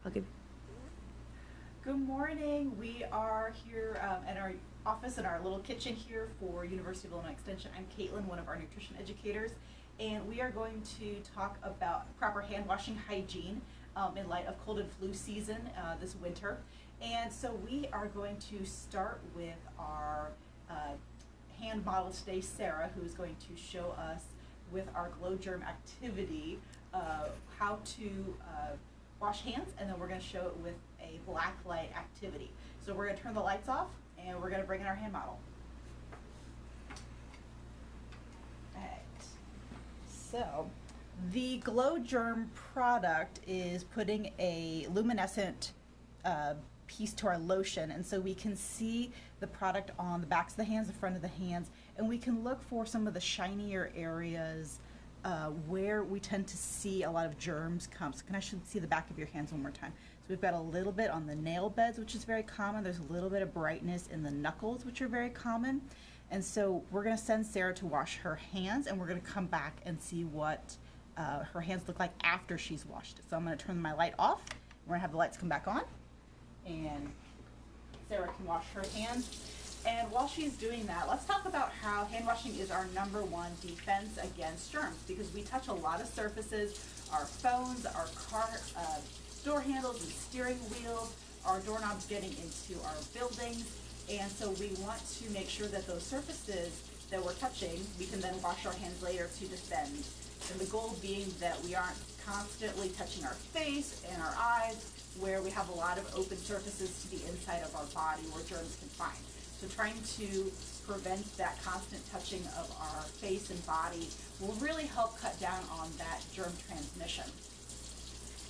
Okay. Good morning. We are here at our office in our little kitchen here for University of Illinois Extension. I'm Caitlin, one of our nutrition educators, and we are going to talk about proper hand washing hygiene in light of cold and flu season this winter. And so we are going to start with our hand model today, Sarah, who is going to show us with our glow germ activity how to wash hands, and then we're going to show it with a black light activity. So we're going to turn the lights off and we're going to bring in our hand model. Alright, so the glow germ product is putting a luminescent piece to our lotion, and so we can see the product on the backs of the hands, the front of the hands, and we can look for some of the shinier areas where we tend to see a lot of germs come. So I should see the back of your hands one more time. So we've got a little bit on the nail beds, which is very common. There's a little bit of brightness in the knuckles, which are very common. And so we're going to send Sarah to wash her hands, and we're going to come back and see what her hands look like after she's washed it. So I'm going to turn my light off. We're going to have the lights come back on, and Sarah can wash her hands. And while she's doing that, let's talk about how hand washing is our #1 defense against germs, because we touch a lot of surfaces, our phones, our car door handles and steering wheels, our doorknobs getting into our buildings, and so we want to make sure that those surfaces that we're touching, we can then wash our hands later to defend. And the goal being that we aren't constantly touching our face and our eyes, where we have a lot of open surfaces to the inside of our body where germs can find. So trying to prevent that constant touching of our face and body will really help cut down on that germ transmission.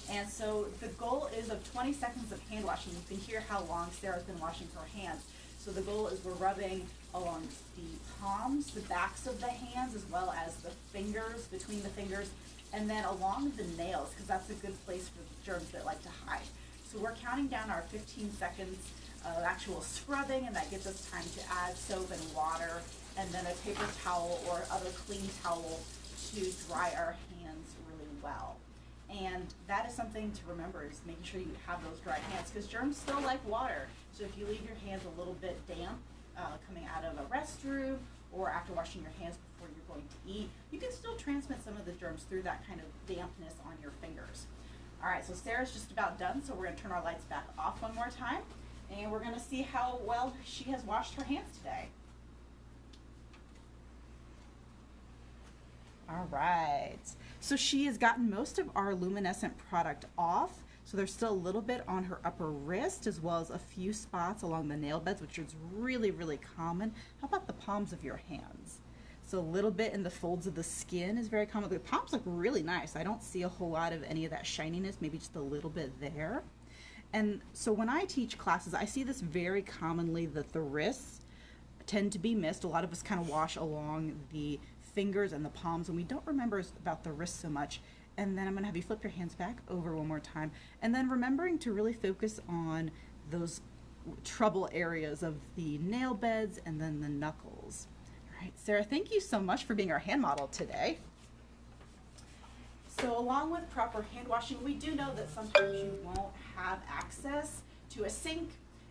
And so the goal is of 20 seconds of hand washing. You can hear how long Sarah's been washing her hands. So the goal is we're rubbing along the palms, the backs of the hands, as well as the fingers, between the fingers, and then along the nails, because that's a good place for the germs that like to hide. So we're counting down our 15 seconds of actual scrubbing, and that gives us time to add soap and water, and then a paper towel or other clean towel to dry our hands really well. And that is something to remember, is making sure you have those dry hands, because germs still like water. So if you leave your hands a little bit damp coming out of a restroom or after washing your hands before you're going to eat, you can still transmit some of the germs through that kind of dampness on your fingers. All right, so Sarah's just about done, so we're going to turn our lights back off one more time, and we're going to see how well she has washed her hands today. All right, so she has gotten most of our luminescent product off. So there's still a little bit on her upper wrist, as well as a few spots along the nail beds, which is really, really common. How about the palms of your hands? So a little bit in the folds of the skin is very common. The palms look really nice. I don't see a whole lot of any of that shininess, maybe just a little bit there. And so when I teach classes, I see this very commonly, that the wrists tend to be missed. A lot of us kind of wash along the fingers and the palms, and we don't remember about the wrists so much. And then I'm going to have you flip your hands back over one more time, and then remembering to really focus on those trouble areas of the nail beds and then the knuckles. All right, Sarah, thank you so much for being our hand model today. So along with proper hand washing, we do know that sometimes you won't have access to a sink,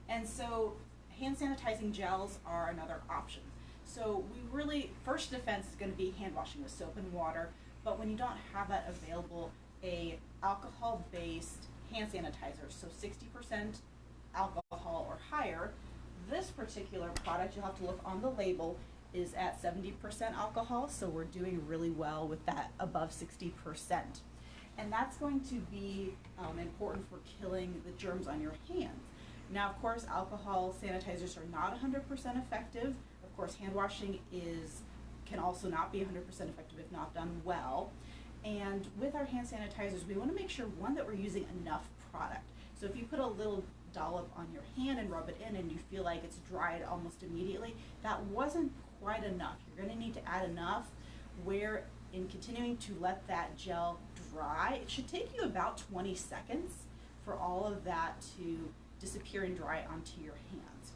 and so hand sanitizing gels are another option. So we really, first defense is going to be hand washing with soap and water, but when you don't have that available, a alcohol-based hand sanitizer, so 60% alcohol or higher. This particular product, you'll have to look on the label, is at 70% alcohol, so we're doing really well with that above 60%. And that's going to be important for killing the germs on your hands. Now, of course, alcohol sanitizers are not 100% effective. Of course, hand washing can also not be 100% effective if not done well. And with our hand sanitizers, we want to make sure, one, that we're using enough product. So if you put a little dollop on your hand and rub it in and you feel like it's dried almost immediately, that wasn't quite enough. You're going to need to add enough where, in continuing to let that gel dry, it should take you about 20 seconds for all of that to disappear and dry onto your hands.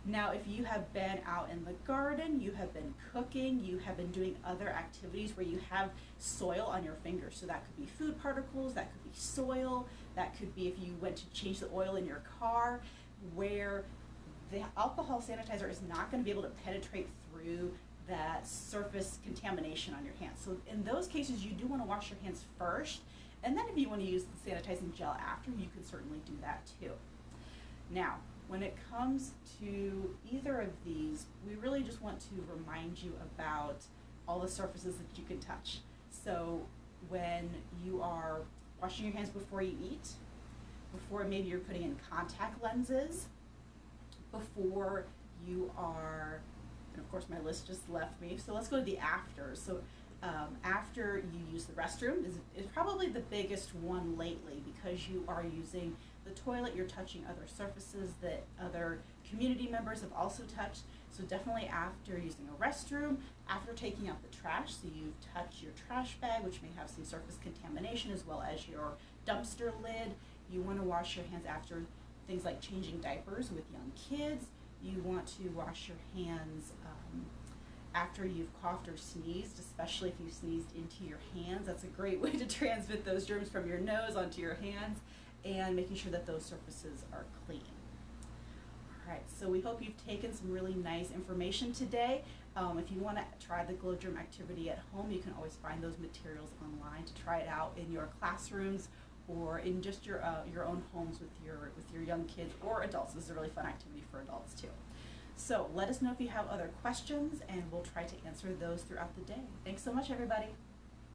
Now, if you have been out in the garden, you have been cooking, you have been doing other activities where you have soil on your fingers. So that could be food particles, that could be soil, that could be if you went to change the oil in your car, where the alcohol sanitizer is not going to be able to penetrate through that surface contamination on your hands. So in those cases, you do want to wash your hands first, and then if you want to use the sanitizing gel after, you can certainly do that too. Now, when it comes to either of these, we really just want to remind you about all the surfaces that you can touch. So when you are washing your hands before you eat, before maybe you're putting in contact lenses, before you are, and of course my list just left me, so let's go to the afters. So after you use the restroom is probably the biggest one lately, because you are using the toilet, you're touching other surfaces that other community members have also touched. So definitely after using a restroom, after taking out the trash, so you've touched your trash bag, which may have some surface contamination, as well as your dumpster lid. You want to wash your hands after things like changing diapers with young kids. You want to wash your hands after you've coughed or sneezed, especially if you sneezed into your hands. That's a great way to transmit those germs from your nose onto your hands, and making sure that those surfaces are clean. All right, so we hope you've taken some really nice information today. If you want to try the glow germ activity at home, you can always find those materials online to try it out in your classrooms or in just your own homes with your young kids or adults. This is a really fun activity for adults too. So let us know if you have other questions, and we'll try to answer those throughout the day. Thanks so much, everybody.